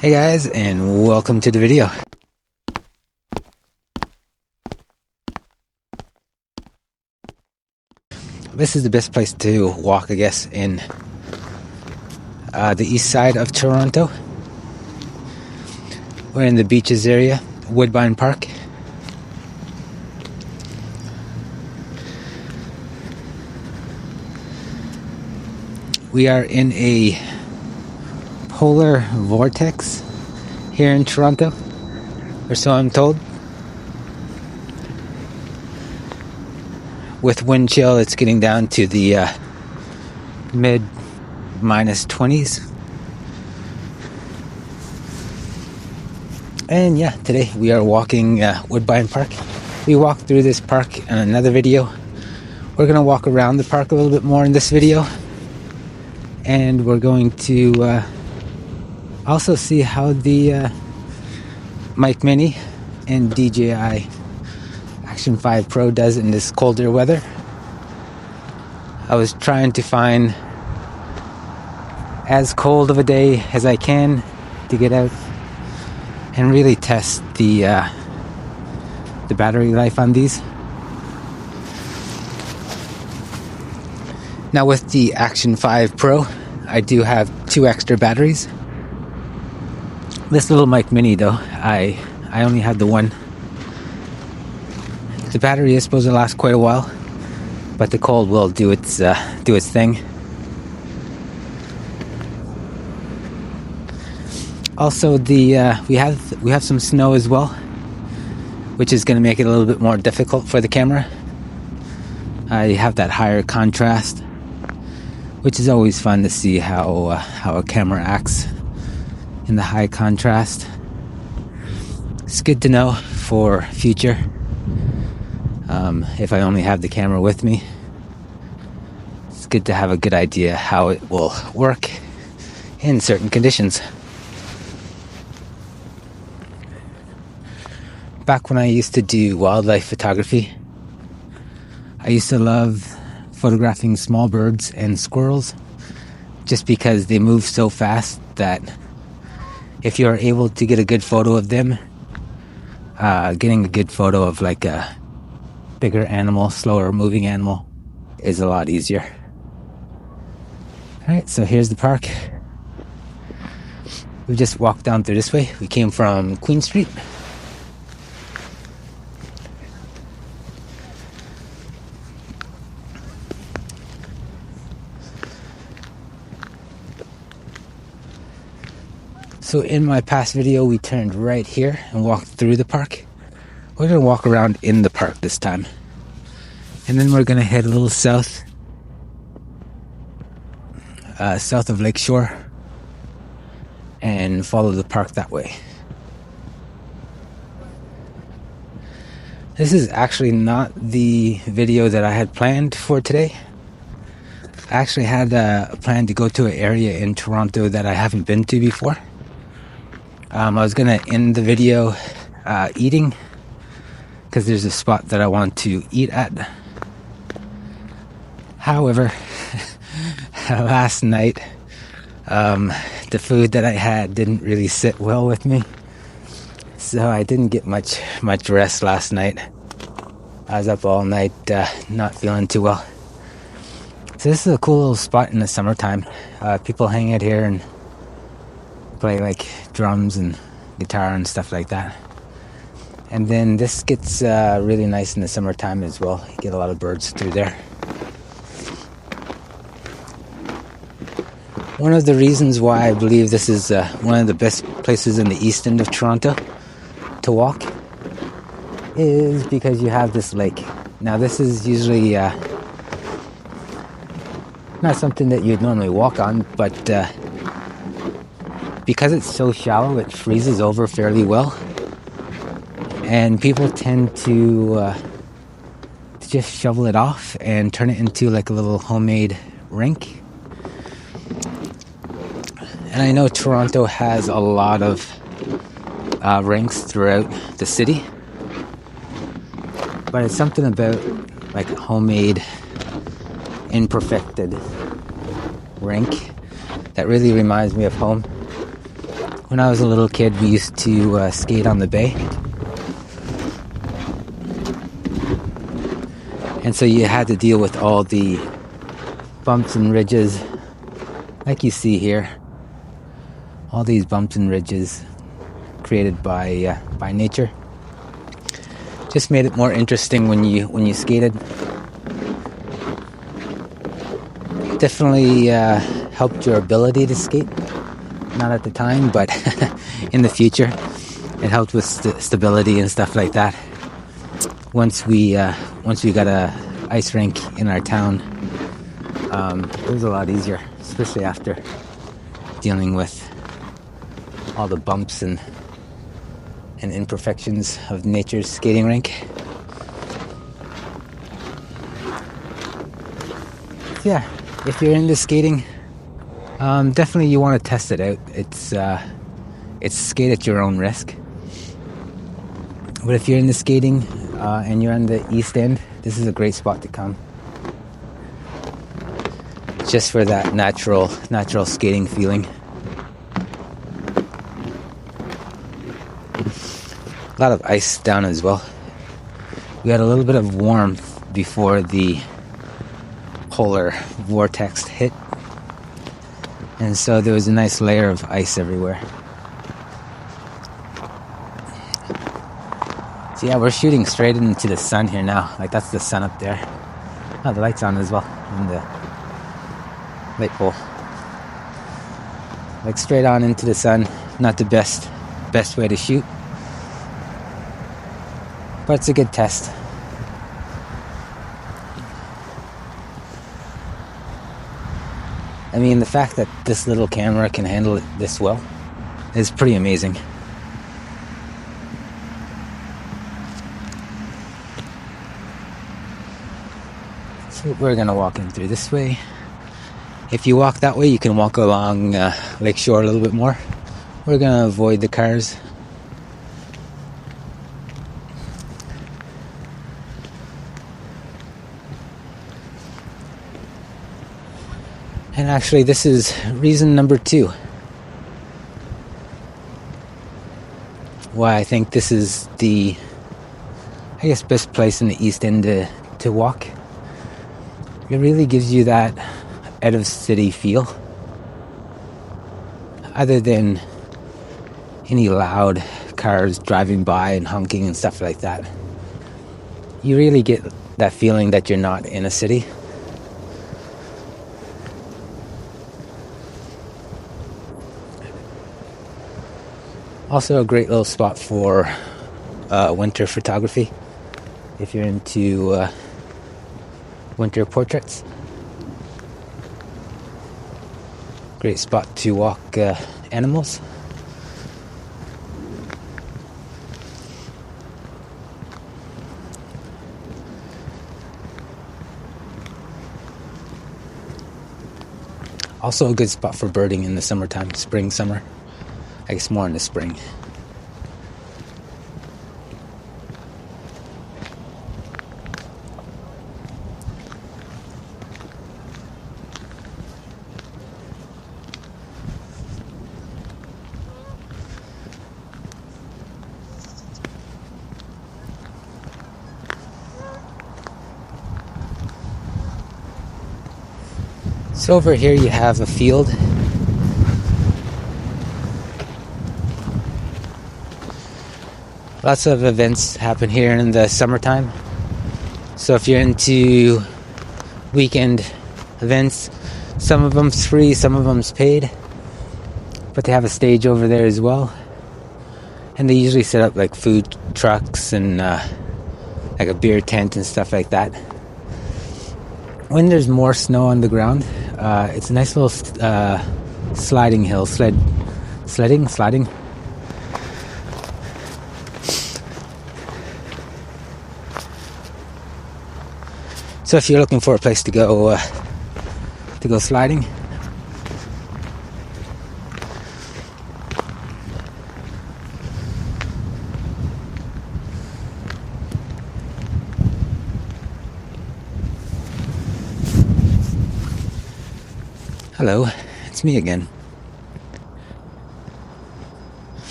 Hey guys, and welcome to the video. This is the best place to walk, I guess, in the east side of Toronto. We're in the beaches area, Woodbine Park. We are in a polar vortex here in Toronto, or so I'm told. With wind chill, it's getting down to the mid minus 20s. And yeah, today we are walking Woodbine Park. We walked through this park in another video. We're going to walk around the park a little bit more in this video. And we're going to also see how the Mic Mini and DJI Action 5 Pro does in this colder weather. I was trying to find as cold of a day as I can to get out and really test the battery life on these. Now with the Action 5 Pro, I do have 2 extra batteries. This little Mic Mini though, I only had the one. The battery is supposed to last quite a while, but the cold will do its thing. Also, we have some snow as well, which is going to make it a little bit more difficult for the camera. I have that higher contrast, which is always fun to see how a camera acts in the high contrast. It's good to know for future, if I only have the camera with me. It's good to have a good idea how it will work in certain conditions. Back when I used to do wildlife photography, I used to love photographing small birds and squirrels, just because they move so fast that if you're able to get a good photo of them, getting a good photo of like a bigger animal, slower moving animal, is a lot easier. Alright, so here's the park. We just walked down through this way. We came from Queen Street. So in my past video, we turned right here and walked through the park. We're going to walk around in the park this time. And then we're going to head a little south. South of Lakeshore. And follow the park that way. This is actually not the video that I had planned for today. I actually had a plan to go to an area in Toronto that I haven't been to before. I was going to end the video eating, because there's a spot that I want to eat at. However, last night, the food that I had didn't really sit well with me. So I didn't get much rest last night. I was up all night, not feeling too well. So this is a cool little spot in the summertime. People hang out here and play like drums and guitar and stuff like that. And then this gets really nice in the summertime as well. You get a lot of birds through there. One of the reasons why I believe this is one of the best places in the east end of Toronto to walk is because you have this lake. Now this is usually not something that you'd normally walk on, but because it's so shallow, it freezes over fairly well. And people tend to just shovel it off and turn it into like a little homemade rink. And I know Toronto has a lot of rinks throughout the city. But it's something about like homemade, imperfected rink that really reminds me of home. When I was a little kid, we used to skate on the bay. And so you had to deal with all the bumps and ridges, like you see here. All these bumps and ridges created by nature. Just made it more interesting when you skated. Definitely helped your ability to skate. Not at the time, but in the future, it helped with stability and stuff like that. Once we got a ice rink in our town, it was a lot easier, especially after dealing with all the bumps and imperfections of nature's skating rink. Yeah, if you're into skating, definitely you want to test it out. It's skate at your own risk. But if you're into skating and you're on the East End, this is a great spot to come. Just for that natural skating feeling. A lot of ice down as well. We had a little bit of warmth before the polar vortex hit. And so there was a nice layer of ice everywhere. So yeah, we're shooting straight into the sun here now. Like that's the sun up there. Oh, the light's on as well in the light pole. Like straight on into the sun. Not the best way to shoot. But it's a good test. I mean, the fact that this little camera can handle it this well is pretty amazing. So we're going to walk in through this way. If you walk that way, you can walk along Lakeshore a little bit more. We're going to avoid the cars. And actually, this is reason number 2 why I think this is the, I guess, best place in the East End to walk. It really gives you that out of city feel. Other than any loud cars driving by and honking and stuff like that, you really get that feeling that you're not in a city. Also a great little spot for winter photography if you're into winter portraits. Great spot to walk animals. Also a good spot for birding in the summertime, spring, summer. I guess more in the spring. So over here you have a field. Lots of events happen here in the summertime. So if you're into weekend events, some of them's free, some of them's paid. But they have a stage over there as well. And they usually set up like food trucks and like a beer tent and stuff like that. When there's more snow on the ground, it's a nice little sliding hill, sledding. So if you're looking for a place to go sliding, hello, it's me again.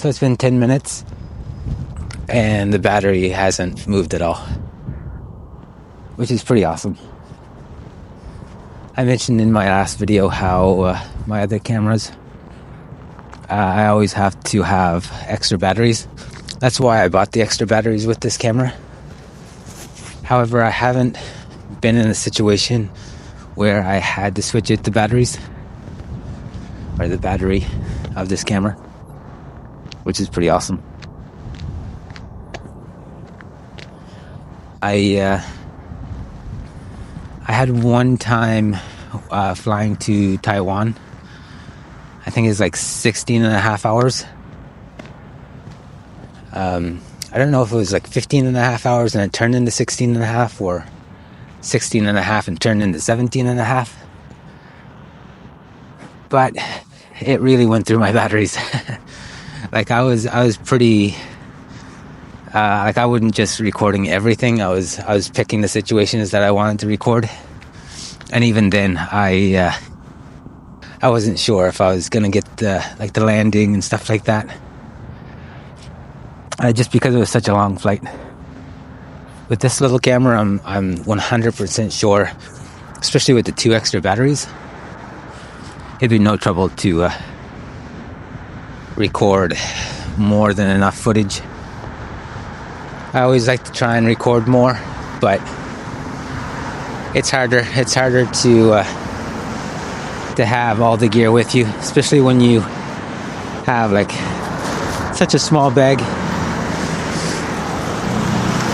So it's been 10 minutes and the battery hasn't moved at all, which is pretty awesome. I mentioned in my last video how my other cameras, I always have to have extra batteries. That's why I bought the extra batteries with this camera. However, I haven't been in a situation where I had to switch it to batteries, or the battery of this camera, which is pretty awesome. I had one time flying to Taiwan. I think it's like 16 and a half hours. I don't know if it was like 15 and a half hours and it turned into 16 and a half, or 16 and a half and turned into 17 and a half. But it really went through my batteries. Like I was pretty, like I wasn't just recording everything. I was picking the situations that I wanted to record. And even then I wasn't sure if I was going to get the landing and stuff like that. Just because it was such a long flight. With this little camera, I'm 100% sure, especially with the 2 extra batteries, it'd be no trouble to record more than enough footage. I always like to try and record more, but it's harder. It's harder to have all the gear with you, especially when you have like such a small bag.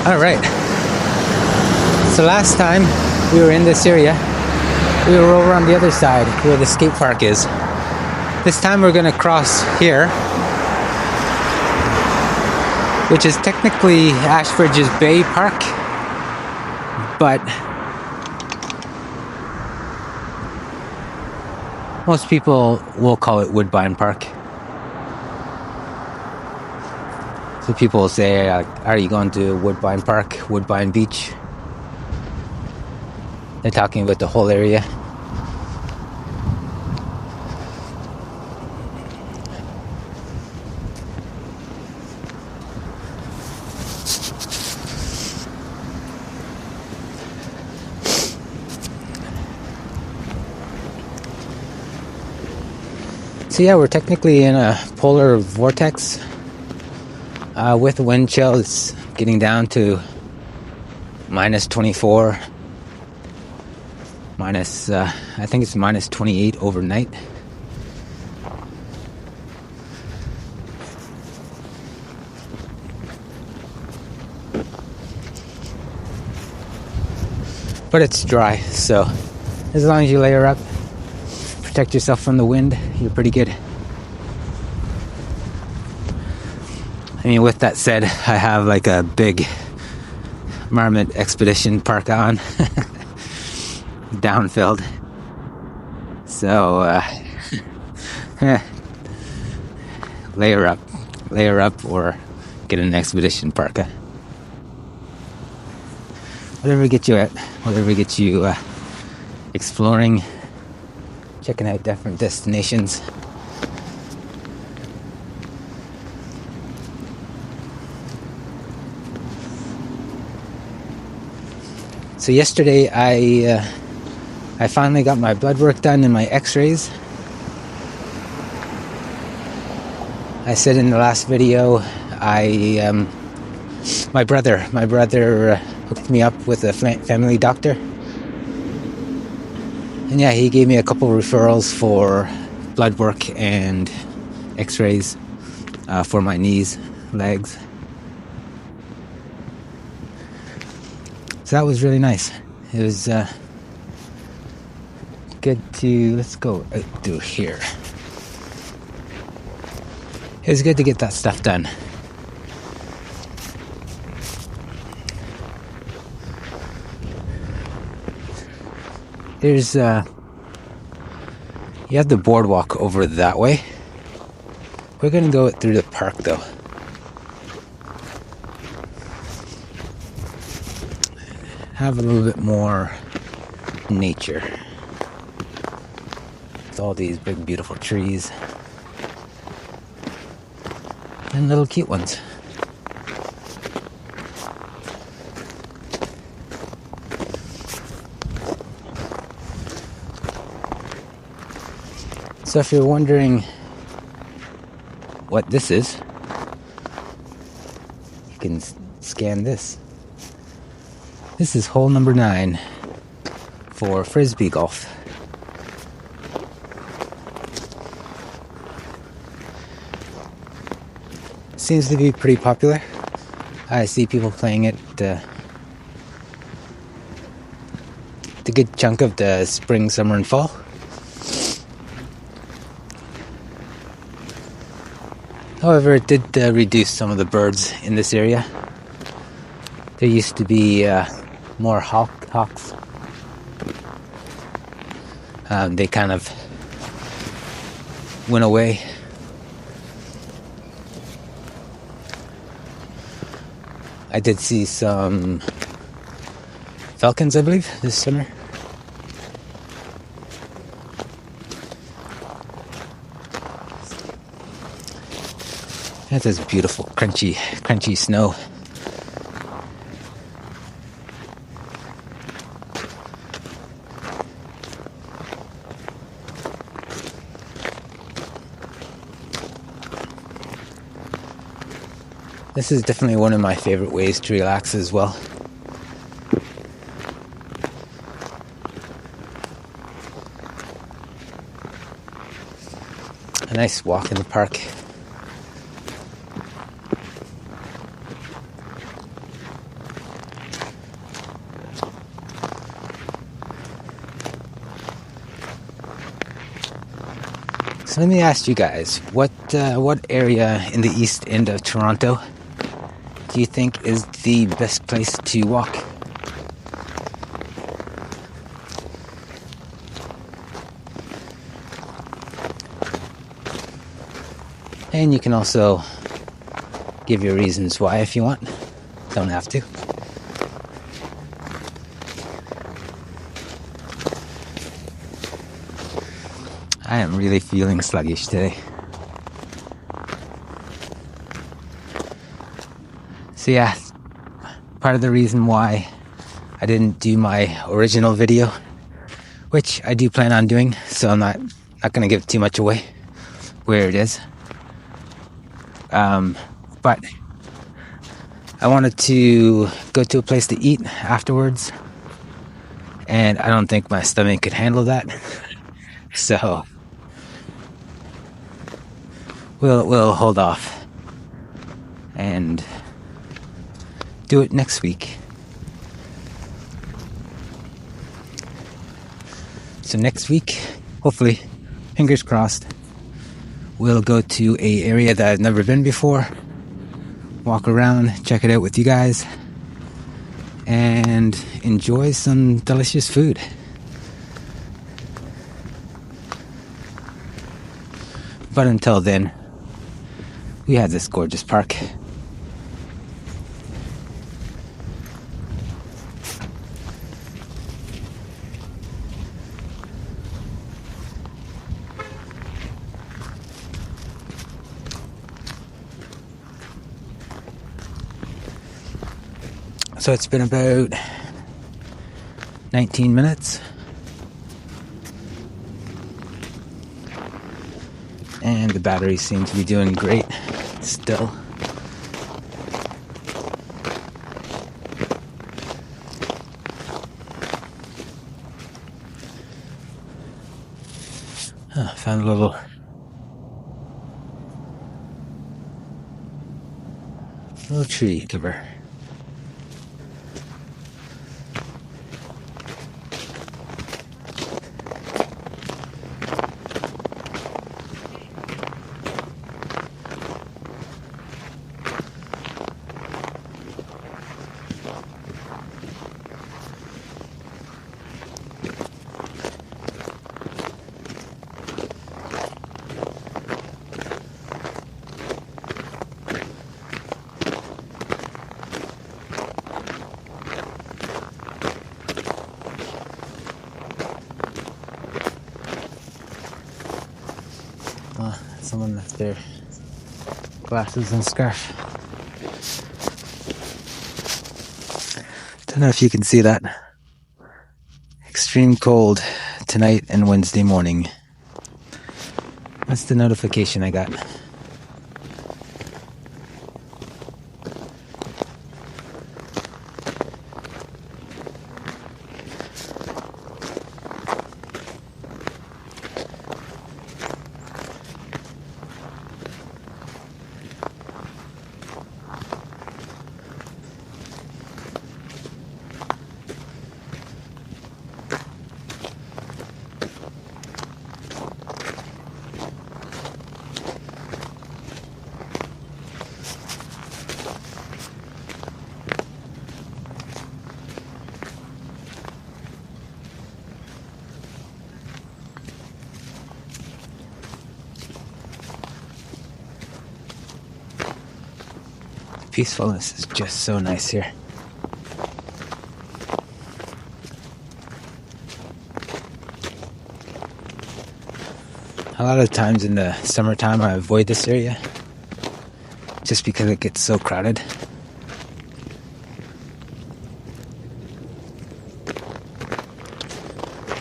All right. So last time we were in this area, we were over on the other side where the skate park is. This time we're gonna cross here, which is technically Ashbridge's Bay Park, but most people will call it Woodbine Park. So people will say, are you going to Woodbine Park, Woodbine Beach? They're talking about the whole area. So yeah, we're technically in a polar vortex. With wind chill, it's getting down to minus 24, minus, I think it's minus 28 overnight. But it's dry, so as long as you layer up, protect yourself from the wind, you're pretty good. I mean, with that said, I have like a big Marmot Expedition parka on, downfilled. So, layer up, or get an Expedition parka. Whatever gets you exploring, checking out different destinations. So yesterday I finally got my blood work done and my x-rays. I said in the last video, my brother hooked me up with a family doctor. And yeah, he gave me a couple referrals for blood work and x-rays for my knees, legs. So that was really nice. It was good to, let's go out through here. It was good to get that stuff done. There's, you have the boardwalk over that way. We're going to go through the park though. Have a little bit more nature. With all these big beautiful trees. and little cute ones. So if you're wondering what this is, you can scan this. This is hole number 9 for Frisbee golf. Seems to be pretty popular. I see people playing it the good chunk of the spring, summer, and fall. However, it did reduce some of the birds in this area. There used to be more hawks. They kind of went away. I did see some falcons, I believe, this summer. That is beautiful, crunchy snow. This is definitely one of my favorite ways to relax as well. A nice walk in the park. So let me ask you guys, what area in the east end of Toronto do you think is the best place to walk? And you can also give your reasons why if you want. Don't have to. I am really feeling sluggish today. So yeah, part of the reason why I didn't do my original video, which I do plan on doing, so I'm not going to give too much away where it is. But I wanted to go to a place to eat afterwards, and I don't think my stomach could handle that. So we'll hold off and do it next week. So next week, hopefully, fingers crossed, we'll go to an area that I've never been before, walk around, check it out with you guys, and enjoy some delicious food. But until then, we have this gorgeous park. So it's been about 19 minutes. And the battery seems to be doing great still. Found a little tree cover. Someone left their Glasses and scarf. Don't know if you can see that. Extreme cold tonight and Wednesday morning. That's the notification I got. Peacefulness is just so nice here. A lot of times in the summertime I avoid this area just because it gets so crowded.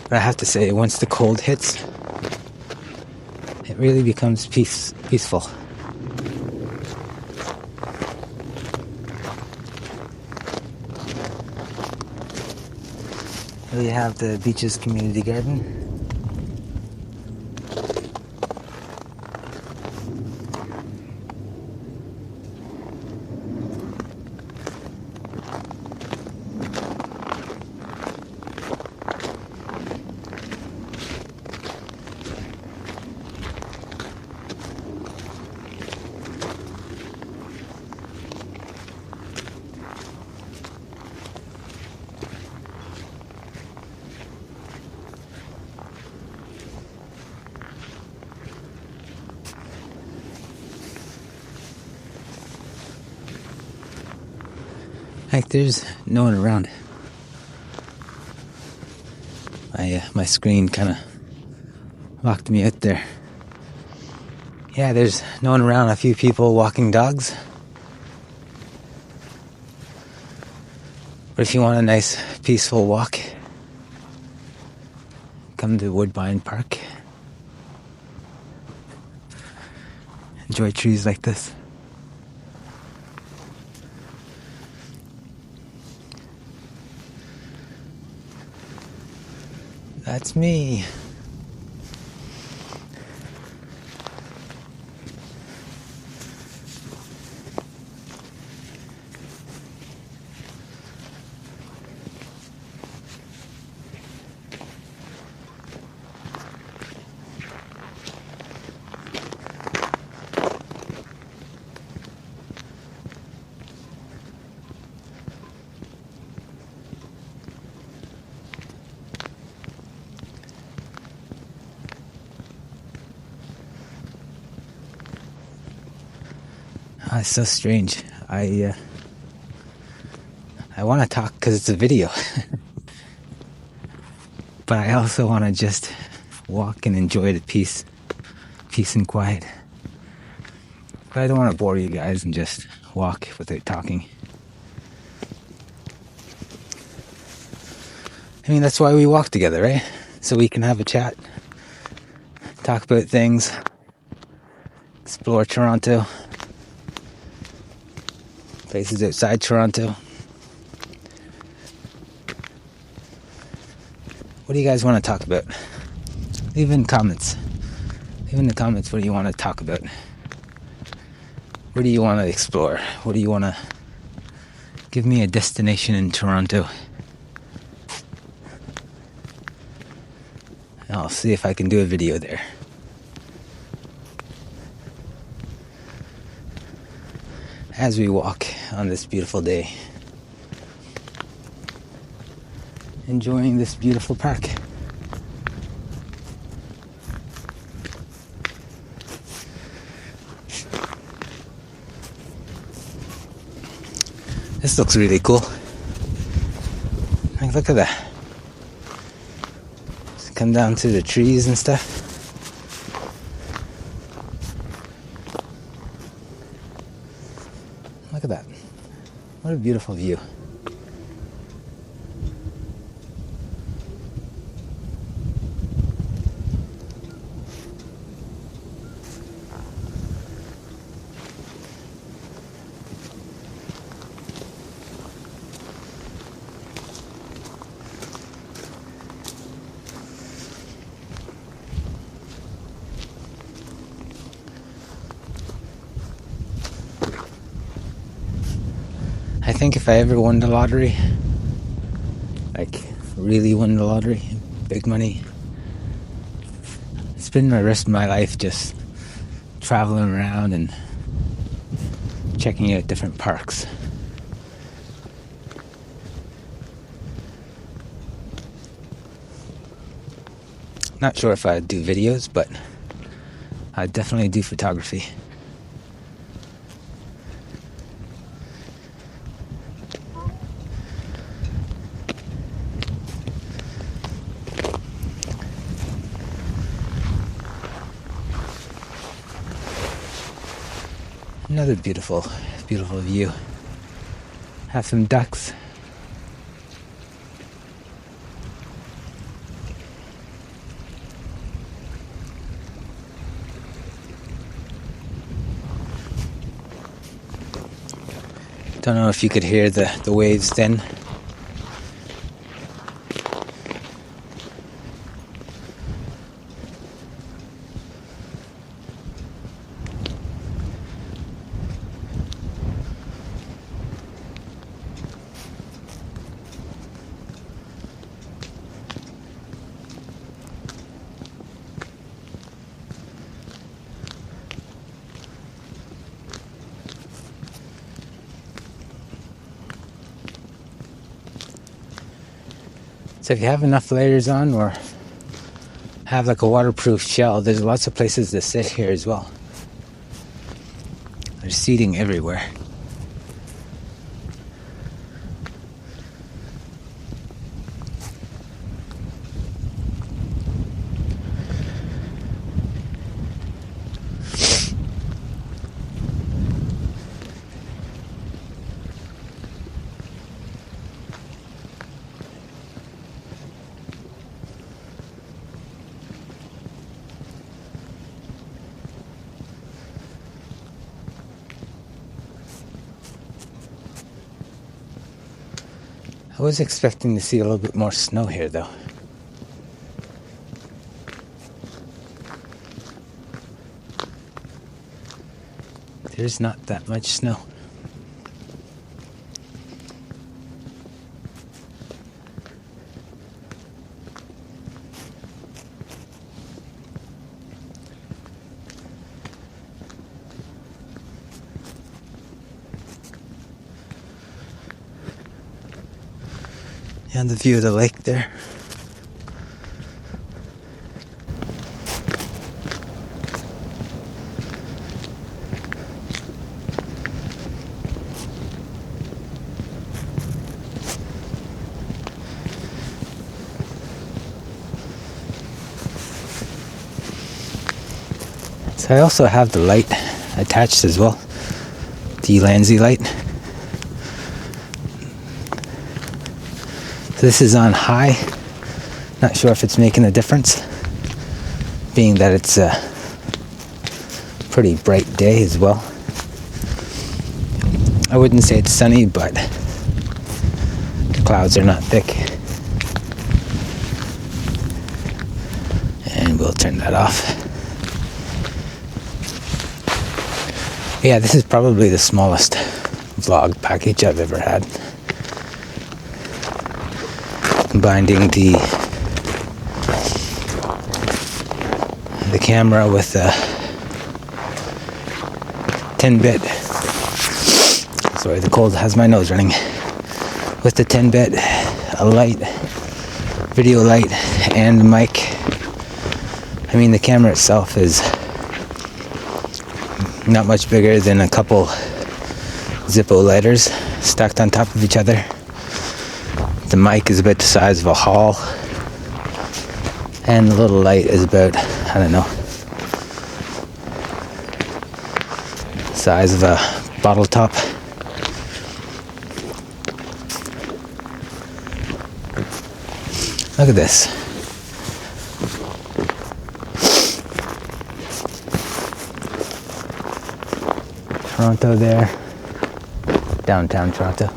But I have to say, once the cold hits, it really becomes peaceful. We have the beach's community garden. Like, there's no one around. My screen kind of locked me out there. Yeah, there's no one around. A few people walking dogs. But if you want a nice, peaceful walk, come to Woodbine Park. Enjoy trees like this. That's me. It's so strange. I want to talk because it's a video. But I also want to just walk and enjoy the peace and quiet. But I don't want to bore you guys and just walk without talking. I mean, that's why we walk together, right? So we can have a chat, talk about things, explore Toronto, places outside Toronto. What do you guys want to talk about? Leave in comments. Leave in the comments what do you want to talk about. Where do you want to explore? What do you want to... Give me a destination in Toronto. I'll see if I can do a video there. As we walk on this beautiful day, enjoying this beautiful park. This looks really cool. Like, look at that. Just come down to the trees and stuff. Look at that. What a beautiful view. I think if I ever won the lottery, like really won the lottery, big money, spend the rest of my life just traveling around and checking out different parks. Not sure if I'd do videos, but I'd definitely do photography. Another beautiful, beautiful view. Have some ducks. Don't know if you could hear the waves then. So if you have enough layers on or have like a waterproof shell, there's lots of places to sit here as well. There's seating everywhere. I was expecting to see a little bit more snow here though. There's not that much snow. And the view of the lake there. So I also have the light attached as well, the Landsy light. So this is on high. Not sure if it's making a difference, being that it's a pretty bright day as well. I wouldn't say it's sunny, but the clouds are not thick. And we'll turn that off. Yeah, this is probably the smallest vlog package I've ever had. Combining the camera with a 10-bit. Sorry, the cold has my nose running. With the 10-bit, a light, video light, and mic. I mean, the camera itself is not much bigger than a couple Zippo lighters stacked on top of each other. The mic is about the size of a hall, and the little light is about, I don't know, size of a bottle top. Look at this. Toronto there. Downtown Toronto.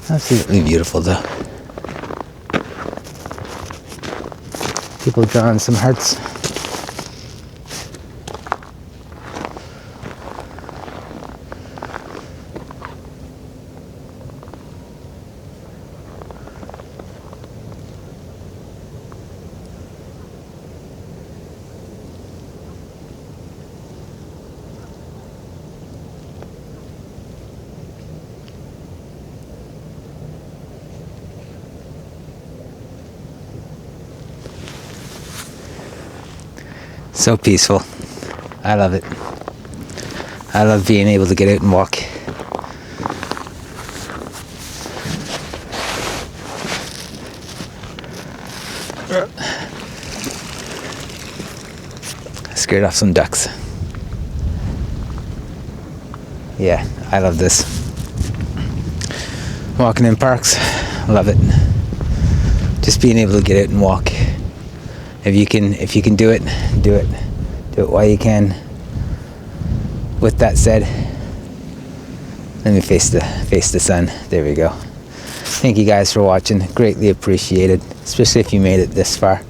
Absolutely beautiful though. People drawing some hearts. So peaceful. I love it. I love being able to get out and walk. I scared off some ducks. Yeah, I love this. Walking in parks, love it. Just being able to get out and walk. If you can do it, do it. Do it while you can. With that said, let me face the sun. There we go. Thank you guys for watching. Greatly appreciated, especially if you made it this far.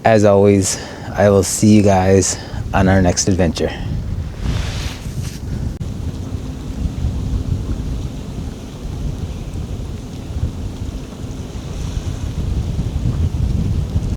As always, I will see you guys on our next adventure.